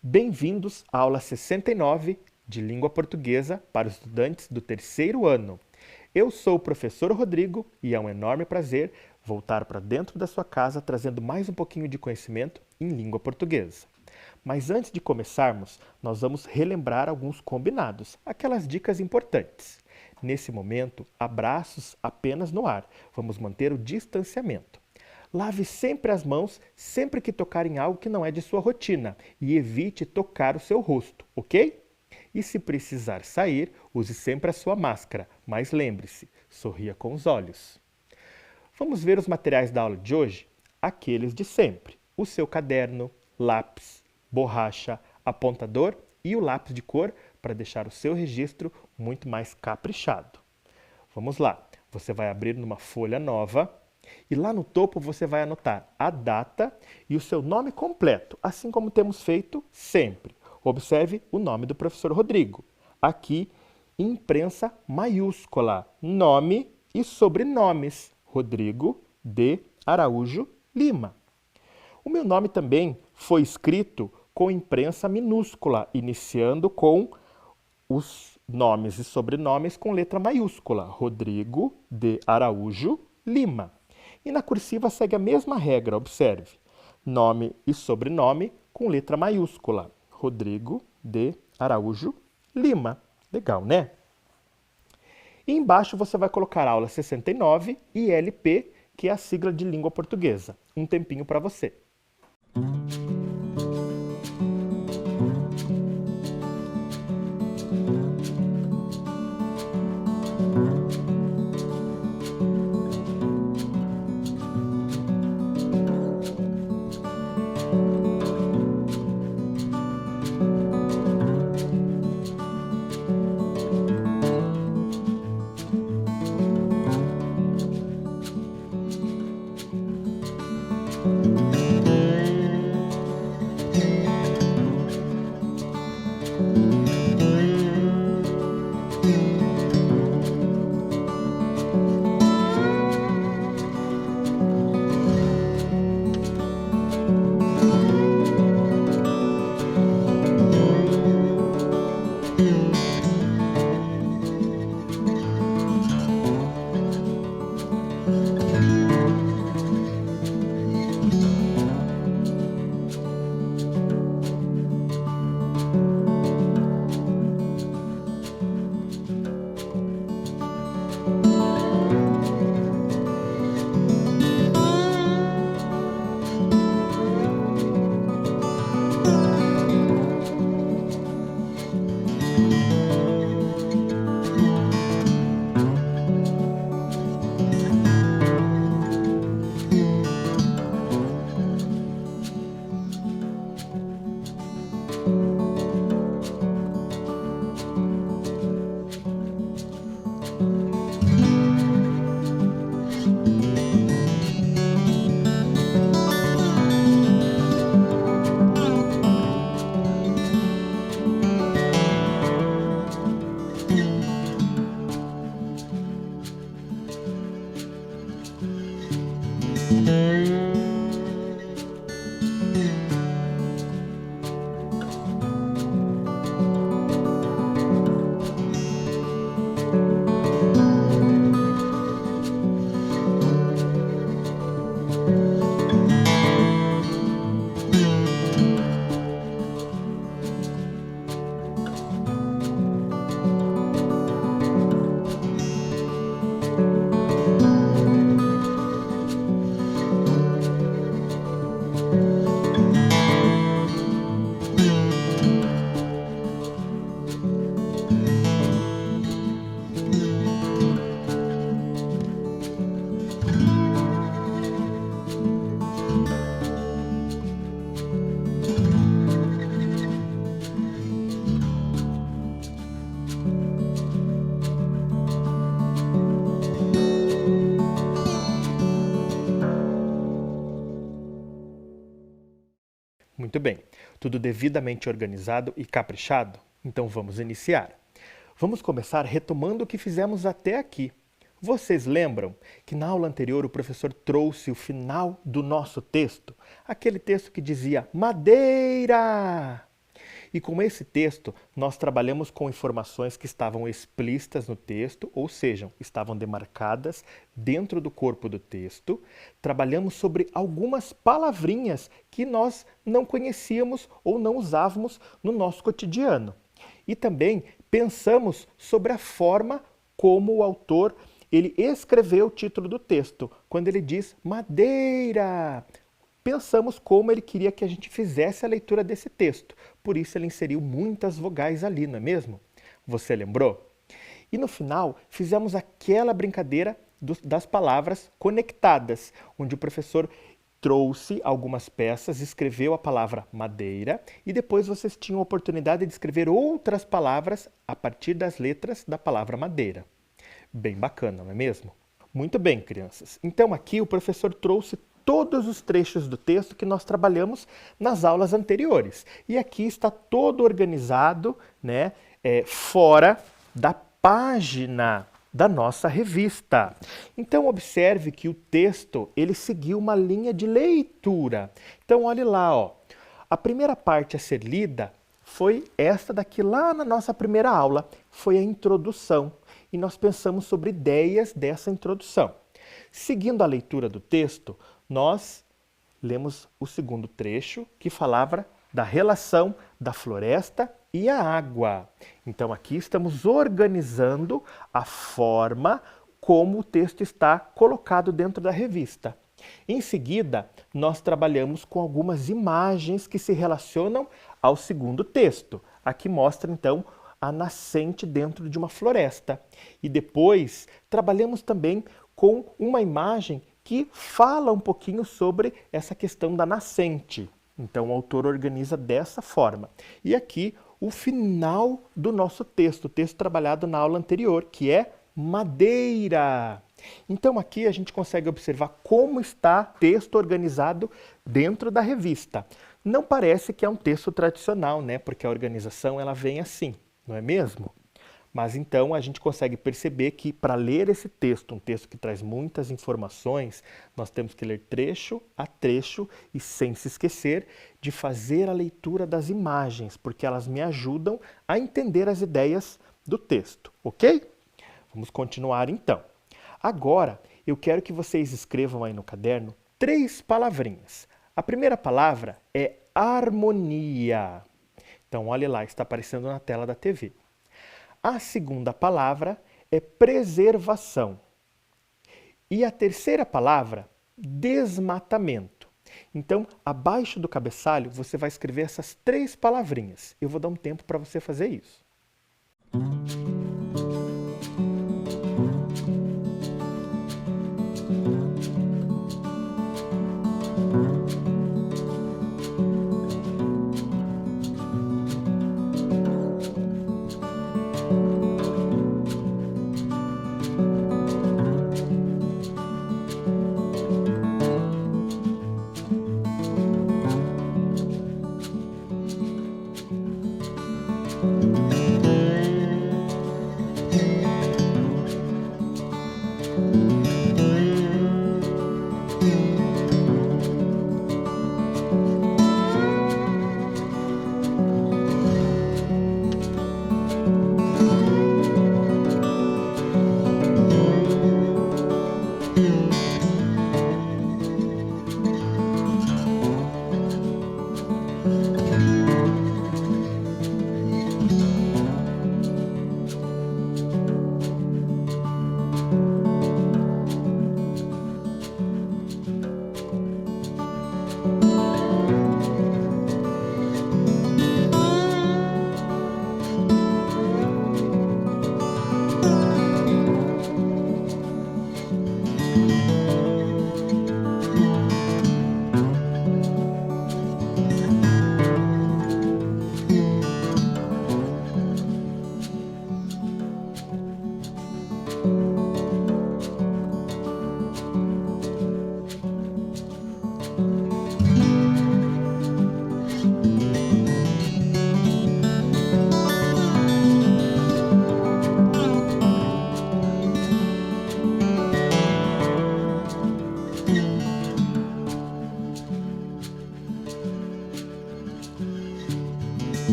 Bem-vindos à aula 69 de Língua Portuguesa para os estudantes do terceiro ano. Eu sou o professor Rodrigo e é um enorme prazer voltar para dentro da sua casa trazendo mais um pouquinho de conhecimento em língua portuguesa. Mas antes de começarmos, nós vamos relembrar alguns combinados, aquelas dicas importantes. Nesse momento, abraços apenas no ar. Vamos manter o distanciamento. Lave sempre as mãos sempre que tocar em algo que não é de sua rotina e evite tocar o seu rosto, ok? E se precisar sair, use sempre a sua máscara, mas lembre-se, sorria com os olhos. Vamos ver os materiais da aula de hoje? Aqueles de sempre: o seu caderno, lápis, borracha, apontador e o lápis de cor para deixar o seu registro muito mais caprichado. Vamos lá, você vai abrir numa folha nova e lá no topo você vai anotar a data e o seu nome completo, assim como temos feito sempre. Observe o nome do professor Rodrigo. Aqui, imprensa maiúscula, nome e sobrenomes. Rodrigo de Araújo Lima. O meu nome também foi escrito com imprensa minúscula, iniciando com os nomes e sobrenomes com letra maiúscula. Rodrigo de Araújo Lima. E na cursiva segue a mesma regra, observe. Nome e sobrenome com letra maiúscula. Rodrigo de Araújo Lima. Legal, né? E embaixo você vai colocar aula 69 e LP, que é a sigla de língua portuguesa. Um tempinho para você. Muito bem, tudo devidamente organizado e caprichado? Então vamos iniciar. Vamos começar retomando o que fizemos até aqui. Vocês lembram que na aula anterior o professor trouxe o final do nosso texto? Aquele texto que dizia madeira! E com esse texto, nós trabalhamos com informações que estavam explícitas no texto, ou seja, estavam demarcadas dentro do corpo do texto. Trabalhamos sobre algumas palavrinhas que nós não conhecíamos ou não usávamos no nosso cotidiano. E também pensamos sobre a forma como o autor ele escreveu o título do texto, quando ele diz madeira. Pensamos como ele queria que a gente fizesse a leitura desse texto. Por isso ele inseriu muitas vogais ali, não é mesmo? Você lembrou? E no final, fizemos aquela brincadeira das palavras conectadas, onde o professor trouxe algumas peças, escreveu a palavra madeira e depois vocês tinham a oportunidade de escrever outras palavras a partir das letras da palavra madeira. Bem bacana, não é mesmo? Muito bem, crianças. Então aqui o professor trouxe todos os trechos do texto que nós trabalhamos nas aulas anteriores. E aqui está todo organizado, né, fora da página da nossa revista. Então observe que o texto ele seguiu uma linha de leitura. Então olhe lá, ó. A primeira parte a ser lida foi esta daqui lá na nossa primeira aula, foi a introdução. E nós pensamos sobre ideias dessa introdução. Seguindo a leitura do texto, nós lemos o segundo trecho que falava da relação da floresta e a água. Então aqui estamos organizando a forma como o texto está colocado dentro da revista. Em seguida, nós trabalhamos com algumas imagens que se relacionam ao segundo texto. Aqui mostra então a nascente dentro de uma floresta. E depois trabalhamos também com uma imagem que fala um pouquinho sobre essa questão da nascente. Então o autor organiza dessa forma. E aqui o final do nosso texto, o texto trabalhado na aula anterior, que é madeira. Então aqui a gente consegue observar como está o texto organizado dentro da revista. Não parece que é um texto tradicional, né? Porque a organização ela vem assim, não é mesmo? Mas então a gente consegue perceber que para ler esse texto, um texto que traz muitas informações, nós temos que ler trecho a trecho e sem se esquecer de fazer a leitura das imagens, porque elas me ajudam a entender as ideias do texto, ok? Vamos continuar então. Agora eu quero que vocês escrevam aí no caderno 3 palavrinhas. A primeira palavra é harmonia. Então olha lá, está aparecendo na tela da TV. A segunda palavra é preservação. E a terceira palavra, desmatamento. Então, abaixo do cabeçalho, você vai escrever essas 3 palavrinhas. Eu vou dar um tempo para você fazer isso.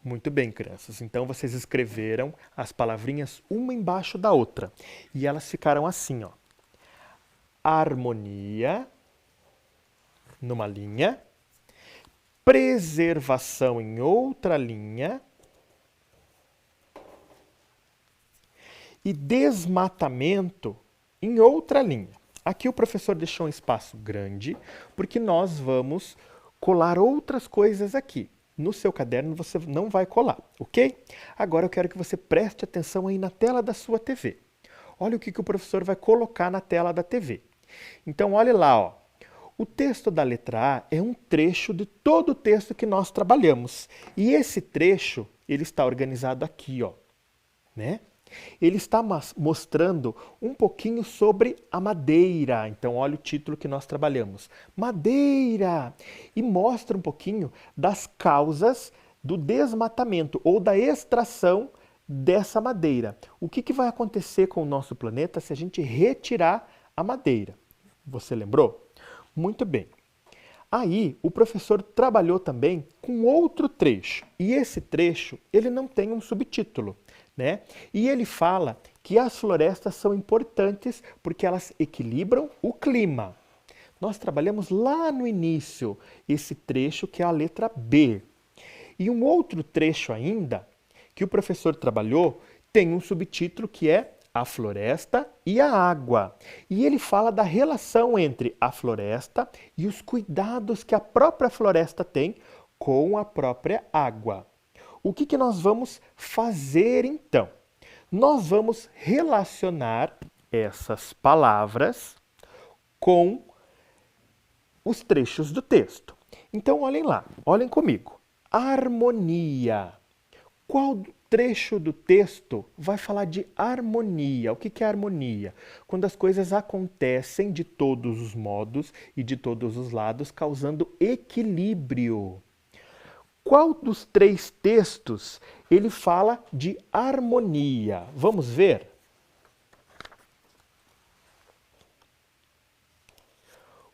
Muito bem, crianças. Então, vocês escreveram as palavrinhas uma embaixo da outra. E elas ficaram assim, ó. Harmonia, numa linha. Preservação em outra linha. E desmatamento em outra linha. Aqui o professor deixou um espaço grande, porque nós vamos colar outras coisas aqui. No seu caderno você não vai colar, ok? Agora eu quero que você preste atenção aí na tela da sua TV. Olha o que o professor vai colocar na tela da TV. Então, olha lá, ó. O texto da letra A é um trecho de todo o texto que nós trabalhamos. E esse trecho, ele está organizado aqui, ó, né? Ele está mostrando um pouquinho sobre a madeira. Então, olha o título que nós trabalhamos. Madeira! E mostra um pouquinho das causas do desmatamento ou da extração dessa madeira. O que vai acontecer com o nosso planeta se a gente retirar a madeira? Você lembrou? Muito bem. Aí, o professor trabalhou também com outro trecho. E esse trecho, ele não tem um subtítulo, né? E ele fala que as florestas são importantes porque elas equilibram o clima. Nós trabalhamos lá no início esse trecho que é a letra B. E um outro trecho ainda que o professor trabalhou tem um subtítulo que é a floresta e a água. E ele fala da relação entre a floresta e os cuidados que a própria floresta tem com a própria água. O que nós vamos fazer então? Nós vamos relacionar essas palavras com os trechos do texto. Então, olhem lá, olhem comigo. Harmonia. Qual trecho do texto vai falar de harmonia? O que é harmonia? Quando as coisas acontecem de todos os modos e de todos os lados, causando equilíbrio. Qual dos três textos ele fala de harmonia? Vamos ver?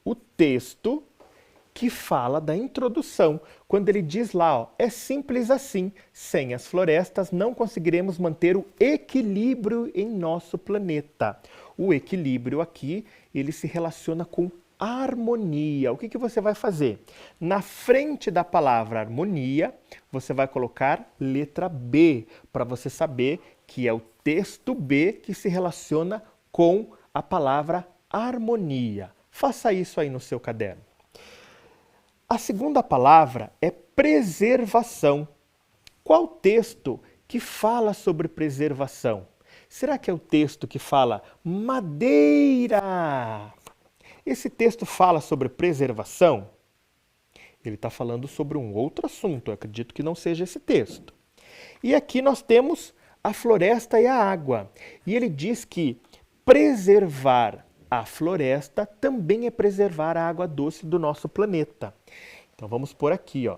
O texto que fala da introdução, quando ele diz lá, ó, é simples assim, sem as florestas não conseguiremos manter o equilíbrio em nosso planeta. O equilíbrio aqui, ele se relaciona com harmonia. O que você vai fazer? Na frente da palavra harmonia, você vai colocar letra B, para você saber que é o texto B que se relaciona com a palavra harmonia. Faça isso aí no seu caderno. A segunda palavra é preservação. Qual texto que fala sobre preservação? Será que é o texto que fala madeira? Esse texto fala sobre preservação? Ele está falando sobre um outro assunto, eu acredito que não seja esse texto. E aqui nós temos a floresta e a água. E ele diz que preservar a floresta também é preservar a água doce do nosso planeta. Então vamos por aqui, ó.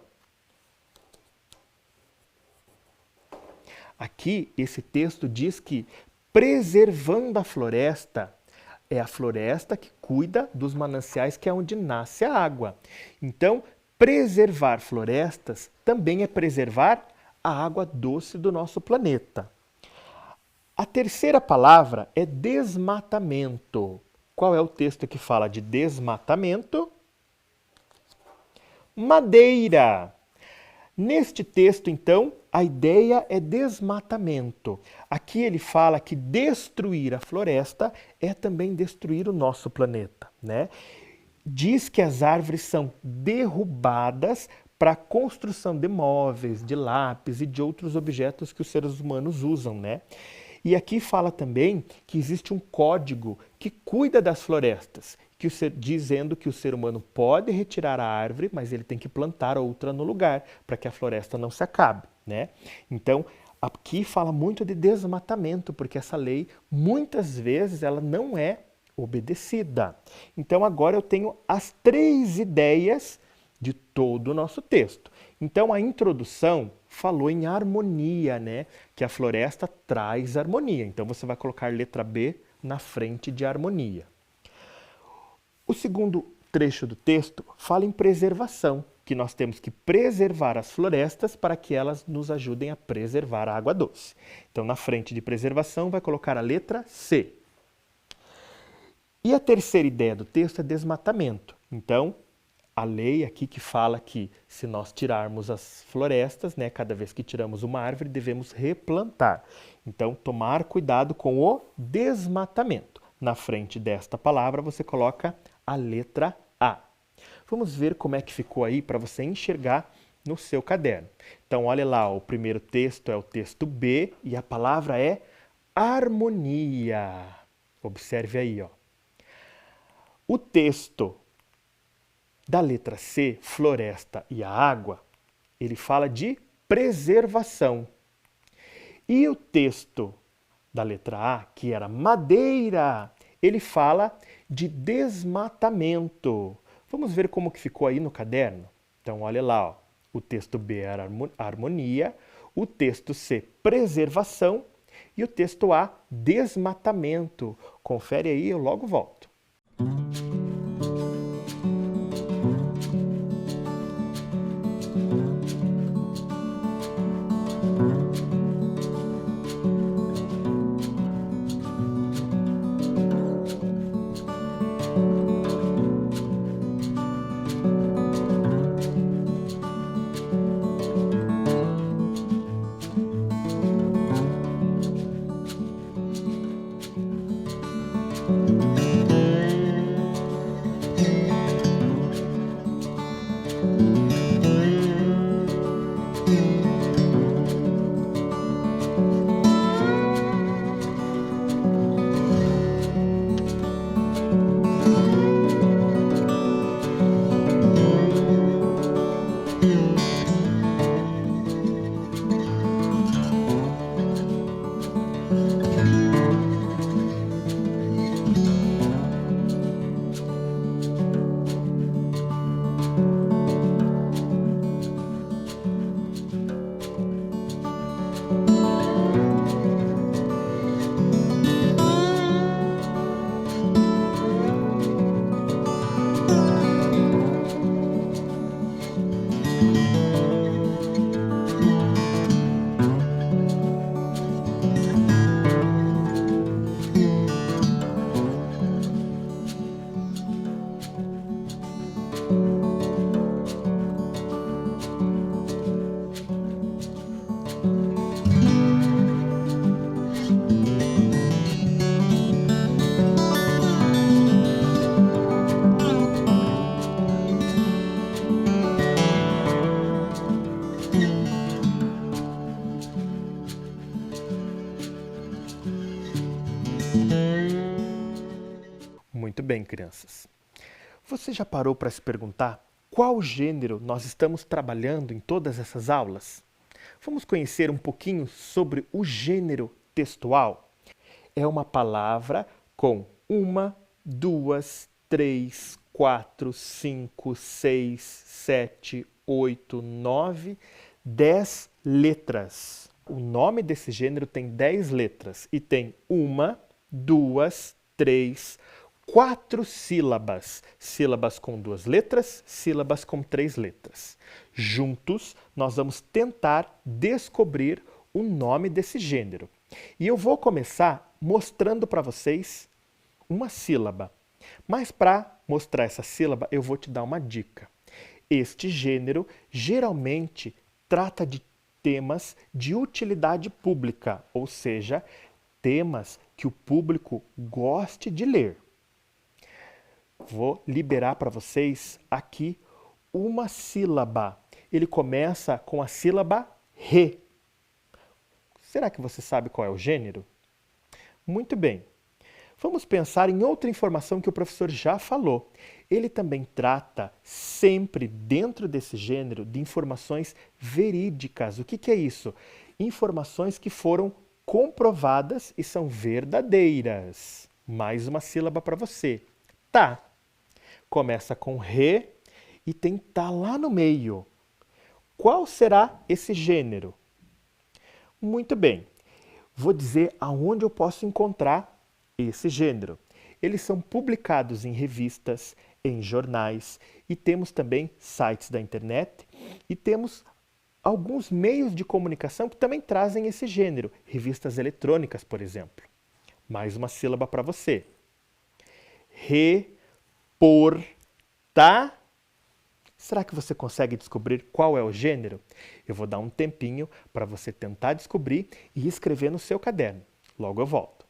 Aqui esse texto diz que preservando a floresta, é a floresta que cuida dos mananciais que é onde nasce a água. Então, preservar florestas também é preservar a água doce do nosso planeta. A terceira palavra é desmatamento. Qual é o texto que fala de desmatamento? Madeira. Neste texto, então, a ideia é desmatamento. Aqui ele fala que destruir a floresta é também destruir o nosso planeta, né? Diz que as árvores são derrubadas para a construção de móveis, de lápis e de outros objetos que os seres humanos usam, né? E aqui fala também que existe um código que cuida das florestas, dizendo que o ser humano pode retirar a árvore, mas ele tem que plantar outra no lugar, para que a floresta não se acabe, né? Então, aqui fala muito de desmatamento, porque essa lei, muitas vezes, ela não é obedecida. Então, agora eu tenho as 3 ideias de todo o nosso texto. Então, a introdução falou em harmonia, né? Que a floresta traz harmonia. Então, você vai colocar letra B na frente de harmonia. O segundo trecho do texto fala em preservação. que nós temos que preservar as florestas para que elas nos ajudem a preservar a água doce. Então, na frente de preservação, vai colocar a letra C. E a terceira ideia do texto é desmatamento. Então, a lei aqui que fala que se nós tirarmos as florestas, né, cada vez que tiramos uma árvore, devemos replantar. Então, tomar cuidado com o desmatamento. Na frente desta palavra, você coloca a letra A. Vamos ver como é que ficou aí para você enxergar no seu caderno. Então, olha lá, o primeiro texto é o texto B e a palavra é harmonia. Observe aí, ó. O texto da letra C, floresta e a água, ele fala de preservação. E o texto da letra A, que era madeira, ele fala de desmatamento. Vamos ver como que ficou aí no caderno? Então, olha lá, ó. O texto B era harmonia, o texto C, preservação e o texto A, desmatamento. Confere aí, eu logo volto. Muito bem, crianças. Você já parou para se perguntar qual gênero nós estamos trabalhando em todas essas aulas? Vamos conhecer um pouquinho sobre o gênero textual? É uma palavra com 1, 2, 3, 4, 5, 6, 7, 8, 9, 10 letras. O nome desse gênero tem 10 letras e tem 1, 2, 3, 4 sílabas. Sílabas com 2 letras, sílabas com 3 letras. Juntos, nós vamos tentar descobrir o nome desse gênero. E eu vou começar mostrando para vocês uma sílaba. Mas para mostrar essa sílaba, eu vou te dar uma dica. Este gênero geralmente trata de temas de utilidade pública, ou seja, temas que o público goste de ler. Vou liberar para vocês aqui uma sílaba. Ele começa com a sílaba re. Será que você sabe qual é o gênero? Muito bem. Vamos pensar em outra informação que o professor já falou. Ele também trata sempre dentro desse gênero de informações verídicas. O que é isso? Informações que foram comprovadas e são verdadeiras. Mais uma sílaba para você. Tá. Começa com re e tem tá lá no meio. Qual será esse gênero? Muito bem. Vou dizer aonde eu posso encontrar esse gênero. Eles são publicados em revistas, em jornais e temos também sites da internet e temos alguns meios de comunicação que também trazem esse gênero, revistas eletrônicas, por exemplo. Mais uma sílaba para você. Reportar. Será que você consegue descobrir qual é o gênero? Eu vou dar um tempinho para você tentar descobrir e escrever no seu caderno. Logo eu volto.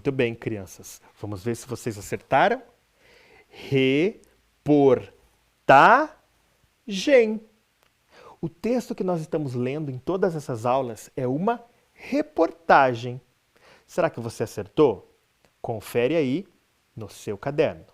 Muito bem, crianças. Vamos ver se vocês acertaram. Reportagem. O texto que nós estamos lendo em todas essas aulas é uma reportagem. Será que você acertou? Confere aí no seu caderno.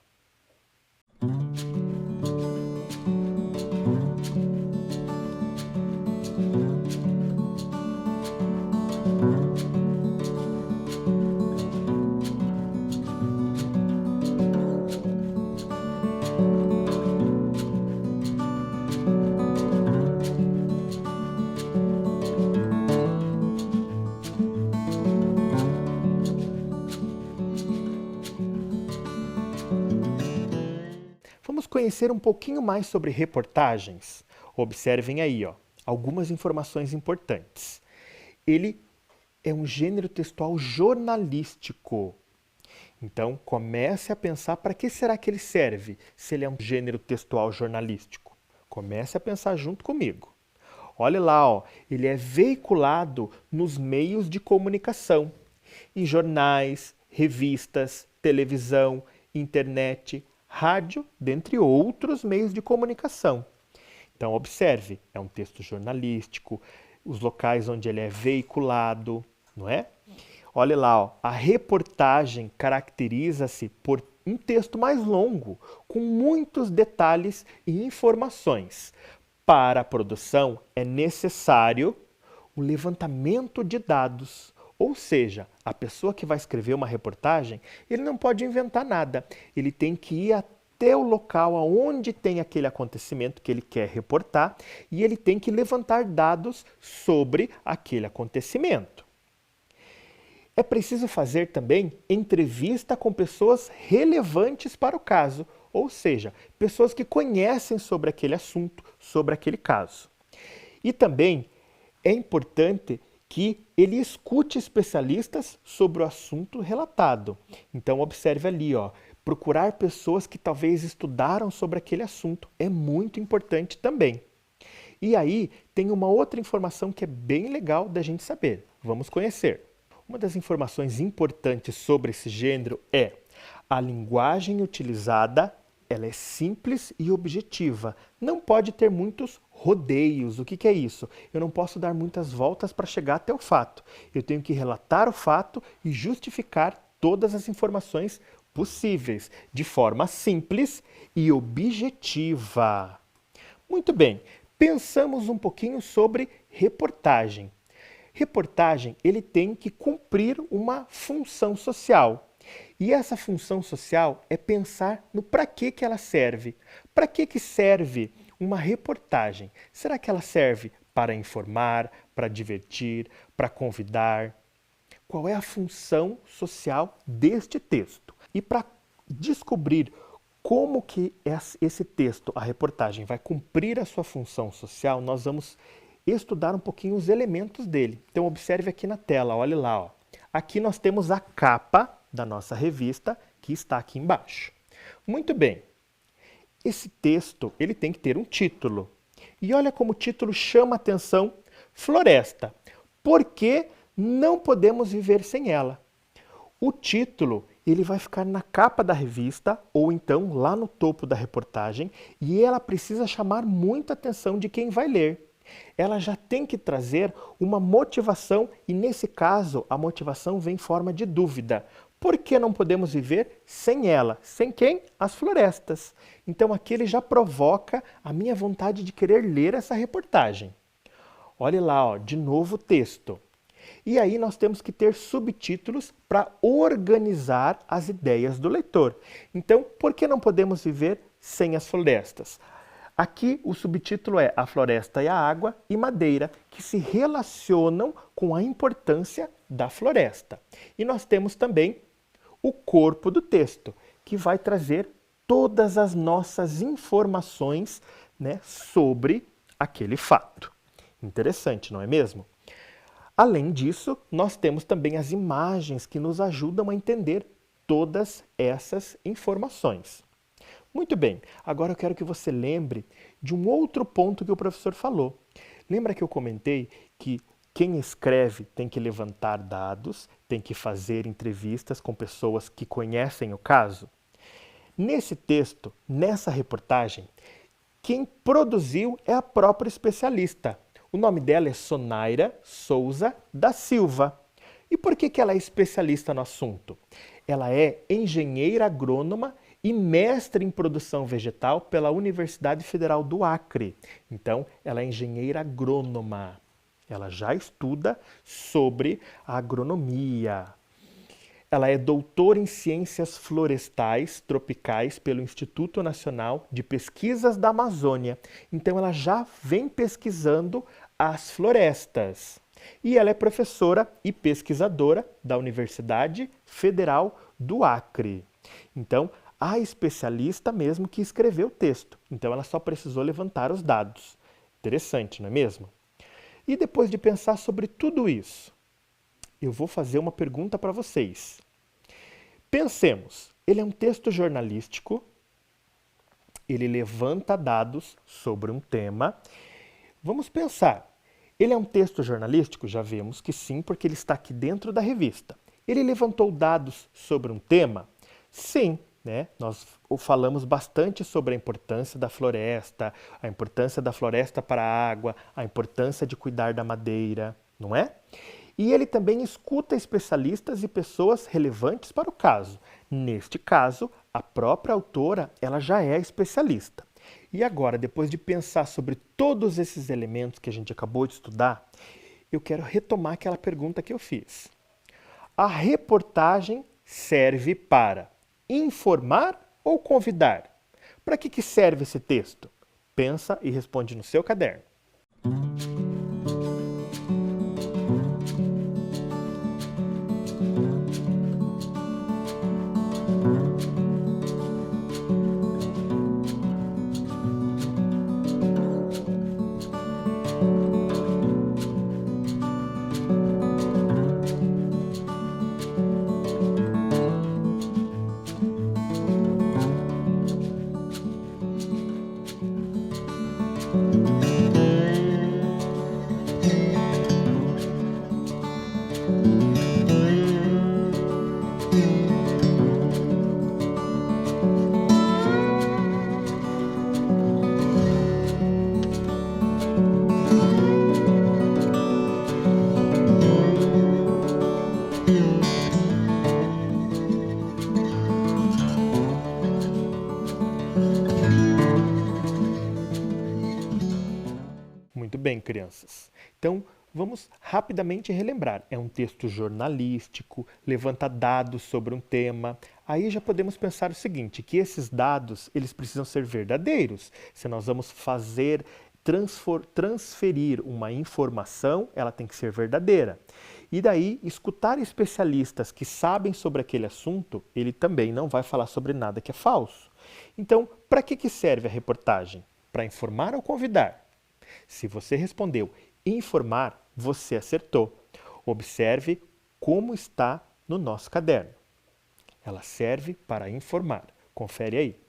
Vamos conhecer um pouquinho mais sobre reportagens. Observem aí, algumas informações importantes. Ele é um gênero textual jornalístico. Então, comece a pensar para que será que ele serve, se ele é um gênero textual jornalístico. Comece a pensar junto comigo. Olha lá, ele é veiculado nos meios de comunicação, em jornais, revistas, televisão, internet, rádio, dentre outros meios de comunicação. Então, observe, é um texto jornalístico, os locais onde ele é veiculado, não é? Olha lá, a reportagem caracteriza-se por um texto mais longo, com muitos detalhes e informações. Para a produção é necessário o levantamento de dados, ou seja, a pessoa que vai escrever uma reportagem, ele não pode inventar nada, ele tem que ir até o local onde tem aquele acontecimento que ele quer reportar e ele tem que levantar dados sobre aquele acontecimento. É preciso fazer também entrevista com pessoas relevantes para o caso, ou seja, pessoas que conhecem sobre aquele assunto, sobre aquele caso. E também é importante que ele escute especialistas sobre o assunto relatado. Então observe ali, procurar pessoas que talvez estudaram sobre aquele assunto é muito importante também. E aí tem uma outra informação que é bem legal da gente saber. Vamos conhecer. Uma das informações importantes sobre esse gênero é a linguagem utilizada, ela é simples e objetiva. Não pode ter muitos rodeios. O que é isso? Eu não posso dar muitas voltas para chegar até o fato. Eu tenho que relatar o fato e justificar todas as informações possíveis, de forma simples e objetiva. Muito bem, pensamos um pouquinho sobre reportagem. Reportagem, ele tem que cumprir uma função social. E essa função social é pensar no para que ela serve. Para que serve uma reportagem? Será que ela serve para informar, para divertir, para convidar? Qual é a função social deste texto? E para descobrir como que esse texto, a reportagem, vai cumprir a sua função social, nós vamos estudar um pouquinho os elementos dele. Então observe aqui na tela, olhe lá. Aqui nós temos a capa da nossa revista, que está aqui embaixo. Muito bem. Esse texto ele tem que ter um título. E olha como o título chama a atenção: Floresta. Por que não podemos viver sem ela? O título ele vai ficar na capa da revista ou então lá no topo da reportagem e ela precisa chamar muita atenção de quem vai ler. Ela já tem que trazer uma motivação e, nesse caso, a motivação vem em forma de dúvida. Por que não podemos viver sem ela? Sem quem? As florestas. Então aqui ele já provoca a minha vontade de querer ler essa reportagem. Olhe lá, ó, de novo o texto. E aí nós temos que ter subtítulos para organizar as ideias do leitor. Então, por que não podemos viver sem as florestas? Aqui o subtítulo é A Floresta e a Água e Madeira, que se relacionam com a importância da floresta. E nós temos também o corpo do texto, que vai trazer todas as nossas informações, né, sobre aquele fato. Interessante, não é mesmo? Além disso, nós temos também as imagens que nos ajudam a entender todas essas informações. Muito bem, agora eu quero que você lembre de um outro ponto que o professor falou. Lembra que eu comentei que quem escreve tem que levantar dados, tem que fazer entrevistas com pessoas que conhecem o caso? Nesse texto, nessa reportagem, quem produziu é a própria especialista. O nome dela é Sonaira Souza da Silva. E por que ela é especialista no assunto? Ela é engenheira agrônoma e mestre em produção vegetal pela Universidade Federal do Acre. Então, ela é engenheira agrônoma. Ela já estuda sobre a agronomia. Ela é doutora em Ciências Florestais Tropicais pelo Instituto Nacional de Pesquisas da Amazônia. Então, ela já vem pesquisando as florestas. E ela é professora e pesquisadora da Universidade Federal do Acre. Então, a especialista mesmo que escreveu o texto. Então, ela só precisou levantar os dados. Interessante, não é mesmo? E depois de pensar sobre tudo isso, eu vou fazer uma pergunta para vocês. Pensemos, ele é um texto jornalístico, ele levanta dados sobre um tema. Vamos pensar, ele é um texto jornalístico? Já vemos que sim, porque ele está aqui dentro da revista. Ele levantou dados sobre um tema? Sim, né? Nós falamos bastante sobre a importância da floresta para a água, a importância de cuidar da madeira, não é? E ele também escuta especialistas e pessoas relevantes para o caso. Neste caso, a própria autora, ela já é especialista. E agora, depois de pensar sobre todos esses elementos que a gente acabou de estudar, eu quero retomar aquela pergunta que eu fiz. A reportagem serve para informar ou convidar? Para que serve esse texto? Pensa e responde no seu caderno. Muito bem, crianças. Então, vamos rapidamente relembrar. É um texto jornalístico, levanta dados sobre um tema. Aí já podemos pensar o seguinte, que esses dados, eles precisam ser verdadeiros. Se nós vamos transferir uma informação, ela tem que ser verdadeira. E daí, escutar especialistas que sabem sobre aquele assunto, ele também não vai falar sobre nada que é falso. Então, para que serve a reportagem? Para informar ou convidar? Se você respondeu informar, você acertou. Observe como está no nosso caderno. Ela serve para informar. Confere aí.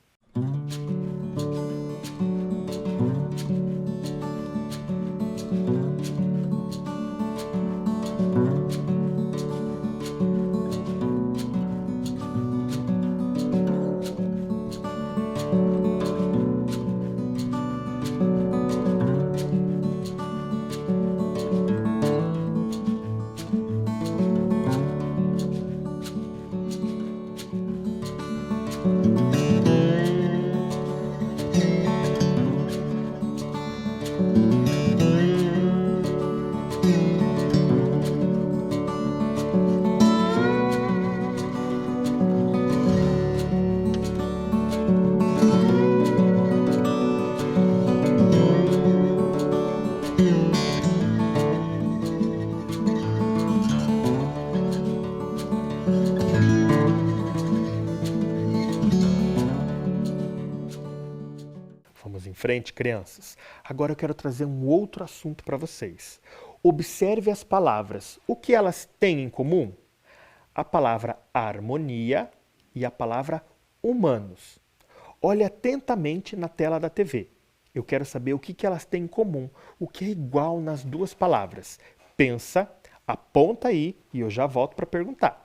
Vamos em frente, crianças. Agora eu quero trazer um outro assunto para vocês. Observe as palavras. O que elas têm em comum? A palavra harmonia e a palavra humanos. Olhe atentamente na tela da TV. Eu quero saber o que elas têm em comum, o que é igual nas duas palavras. Pensa, aponta aí e eu já volto para perguntar.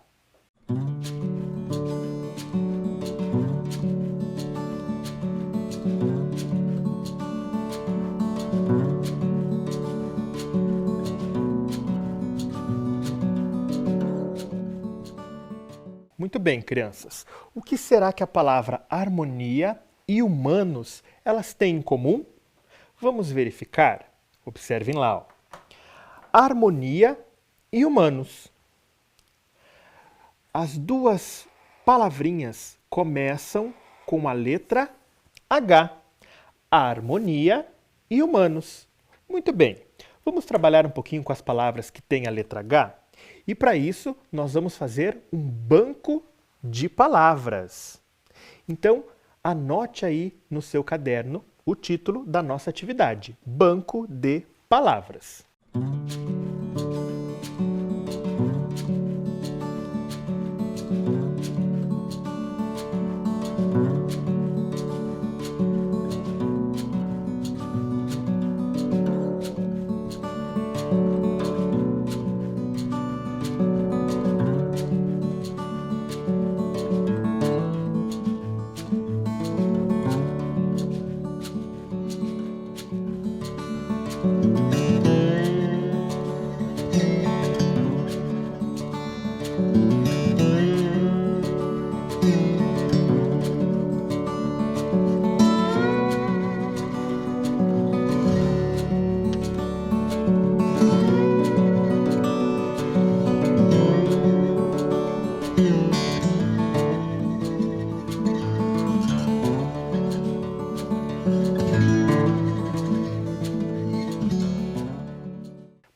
Muito bem, crianças. O que será que a palavra harmonia e humanos elas têm em comum? Vamos verificar. Observem lá. Ó. Harmonia e humanos. As duas palavrinhas começam com a letra H. Harmonia e humanos. Muito bem. Vamos trabalhar um pouquinho com as palavras que têm a letra H? E para isso, nós vamos fazer um banco de palavras. Então, anote aí no seu caderno o título da nossa atividade: Banco de Palavras.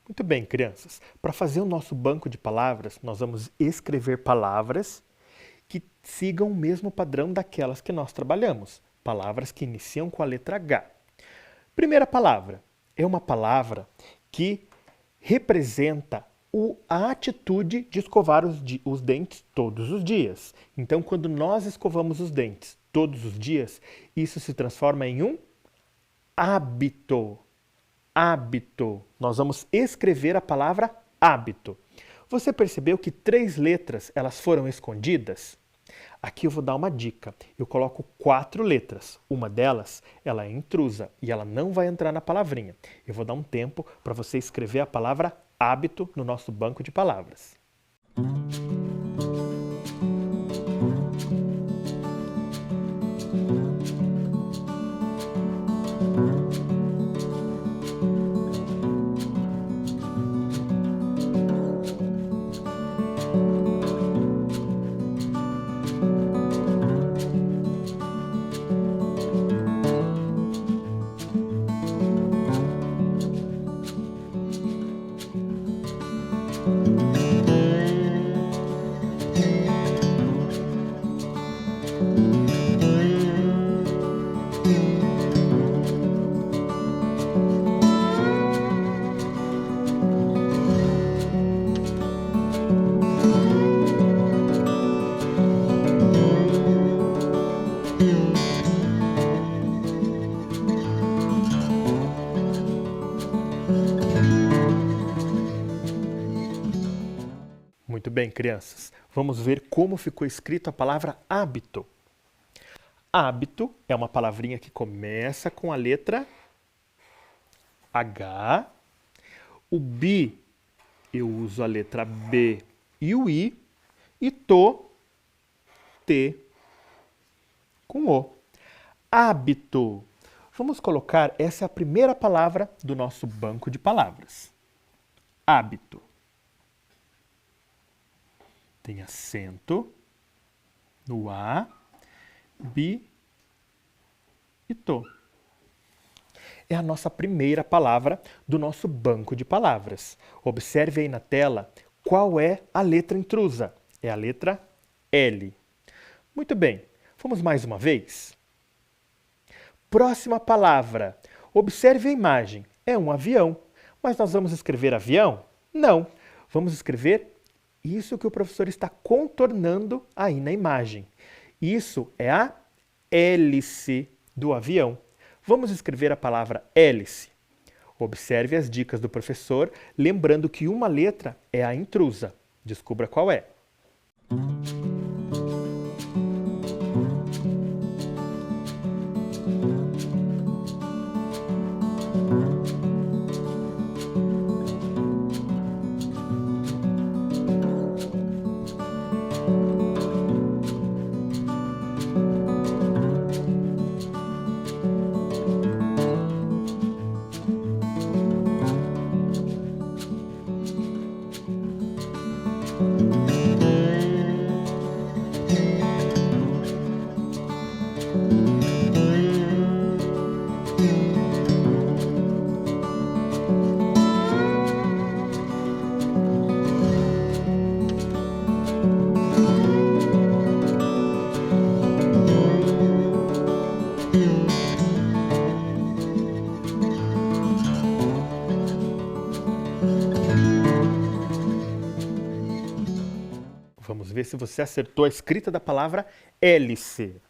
Muito bem, crianças. Para fazer o nosso banco de palavras, nós vamos escrever palavras que sigam o mesmo padrão daquelas que nós trabalhamos. Palavras que iniciam com a letra H. Primeira palavra é uma palavra que representa a atitude de escovar os dentes todos os dias. Então, quando nós escovamos os dentes todos os dias, isso se transforma em um hábito. Hábito. Nós vamos escrever a palavra hábito. Você percebeu que 3 letras elas foram escondidas? Aqui eu vou dar uma dica. Eu coloco 4 letras. Uma delas ela é intrusa e ela não vai entrar na palavrinha. Eu vou dar um tempo para você escrever a palavra hábito no nosso banco de palavras. bem, crianças. Vamos ver como ficou escrito a palavra hábito. Hábito é uma palavrinha que começa com a letra H. O bi, eu uso a letra B e o I. E T com O. Hábito. Vamos colocar, essa é a primeira palavra do nosso banco de palavras. Hábito. Tem acento no A, bi e to. É a nossa primeira palavra do nosso banco de palavras. Observe aí na tela qual é a letra intrusa. É a letra L. Muito bem, vamos mais uma vez? Próxima palavra. Observe a imagem. É um avião. Mas nós vamos escrever avião? Não. Vamos escrever isso que o professor está contornando aí na imagem. Isso é a hélice do avião. Vamos escrever a palavra hélice. Observe as dicas do professor, lembrando que uma letra é a intrusa. Descubra qual é. Vamos ver se você acertou a escrita da palavra hélice.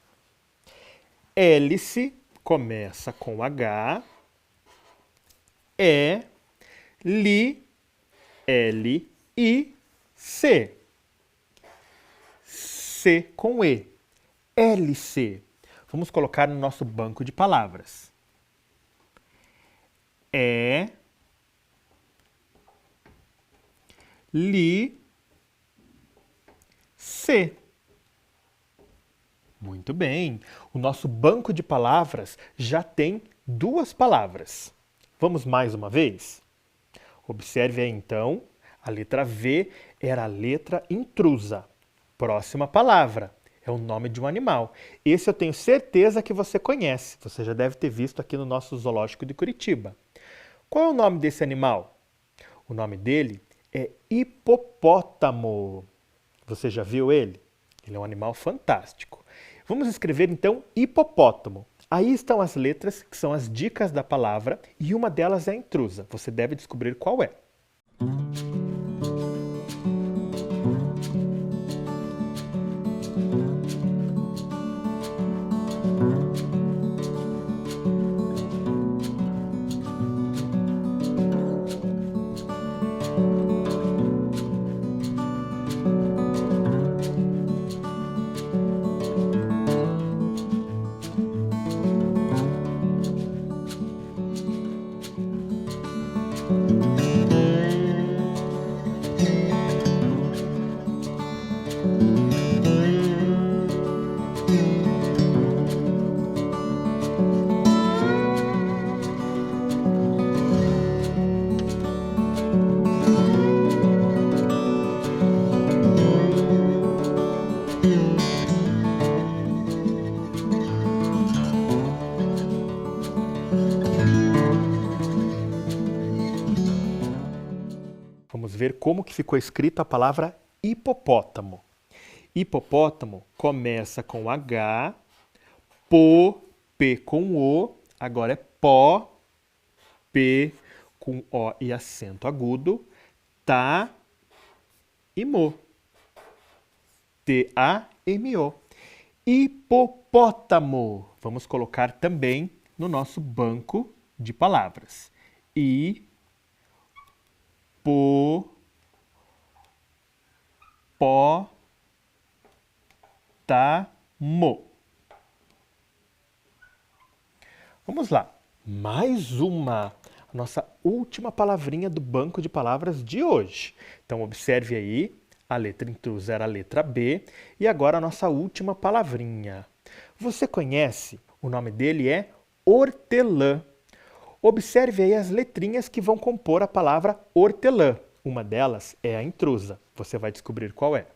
Hélice começa com H, E, li, L, I, C. C com E. Hélice. Vamos colocar no nosso banco de palavras. É, li, C. Muito bem. O nosso banco de palavras já tem duas palavras. Vamos mais uma vez? Observe aí então, a letra V era a letra intrusa. Próxima palavra é o nome de um animal. Esse eu tenho certeza que você conhece. Você já deve ter visto aqui no nosso zoológico de Curitiba. Qual é o nome desse animal? O nome dele é hipopótamo. Você já viu ele? Ele é um animal fantástico. Vamos escrever então hipopótamo. Aí estão as letras que são as dicas da palavra e uma delas é a intrusa. Você deve descobrir qual é. Vamos ver como que ficou escrita a palavra hipopótamo. Hipopótamo começa com H, P com O, agora é pó, P com O e acento agudo, tá e mo. T-A-M-O. Hipopótamo. Vamos colocar também no nosso banco de palavras. Vamos lá. Mais uma. A nossa última palavrinha do banco de palavras de hoje. Então, observe aí. A letra intrusa era a letra B. E agora a nossa última palavrinha. Você conhece? O nome dele é hortelã. Observe aí as letrinhas que vão compor a palavra hortelã. Uma delas é a intrusa. Você vai descobrir qual é.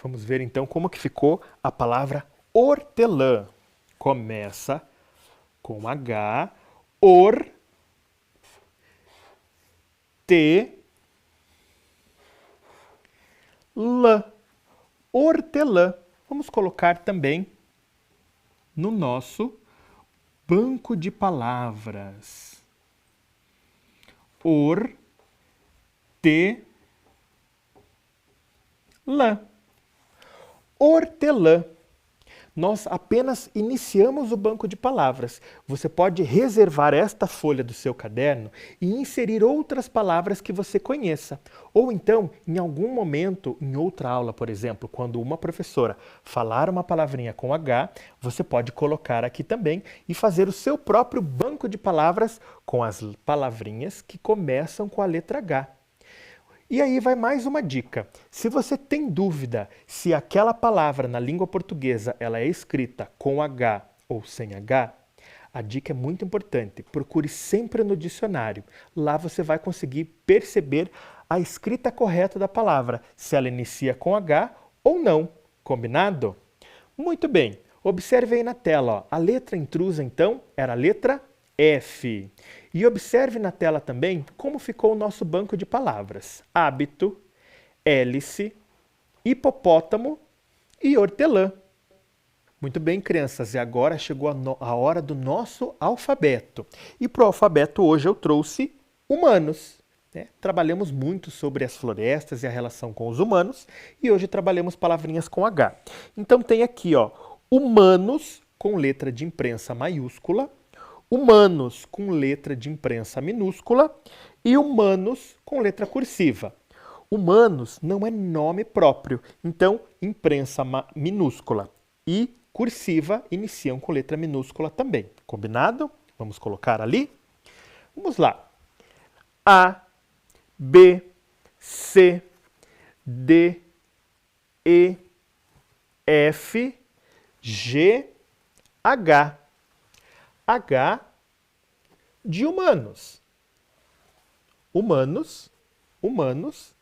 Vamos ver então como que ficou a palavra hortelã. Começa com H, lã, hortelã. Vamos colocar também no nosso banco de palavras. Hortelã. Hortelã. Nós apenas iniciamos o banco de palavras. Você pode reservar esta folha do seu caderno e inserir outras palavras que você conheça. Ou então, em algum momento, em outra aula, por exemplo, quando uma professora falar uma palavrinha com H, você pode colocar aqui também e fazer o seu próprio banco de palavras com as palavrinhas que começam com a letra H. E aí vai mais uma dica. Se você tem dúvida se aquela palavra na língua portuguesa ela é escrita com H ou sem H, a dica é muito importante. Procure sempre no dicionário. Lá você vai conseguir perceber a escrita correta da palavra, se ela inicia com H ou não. Combinado? Muito bem. Observe aí na tela. Ó. A letra intrusa, então, era a letra F. E observe na tela também como ficou o nosso banco de palavras. Hábito, hélice, hipopótamo e hortelã. Muito bem, crianças, e agora chegou a hora do nosso alfabeto. E para o alfabeto hoje eu trouxe humanos. Trabalhamos muito sobre as florestas e a relação com os humanos e hoje trabalhamos palavrinhas com H. Então tem aqui, ó, humanos com letra de imprensa maiúscula, humanos com letra de imprensa minúscula e humanos com letra cursiva. Humanos não é nome próprio, então imprensa minúscula e cursiva iniciam com letra minúscula também. Combinado? Vamos colocar ali? Vamos lá. A, B, C, D, E, F, G, H. H de humanos. Humanos, humanos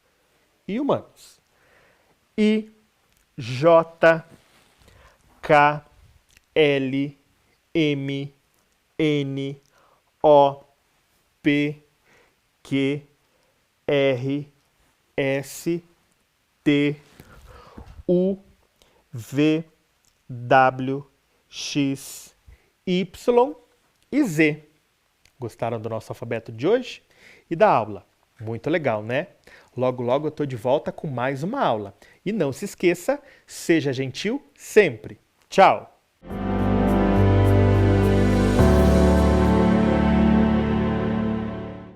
e humanos. I, J, K, L, M, N, O, P, Q, R, S, T, U, V, W, X, Y e Z. Gostaram do nosso alfabeto de hoje e da aula? Muito legal, né? Logo, logo eu estou de volta com mais uma aula. E não se esqueça, seja gentil sempre. Tchau!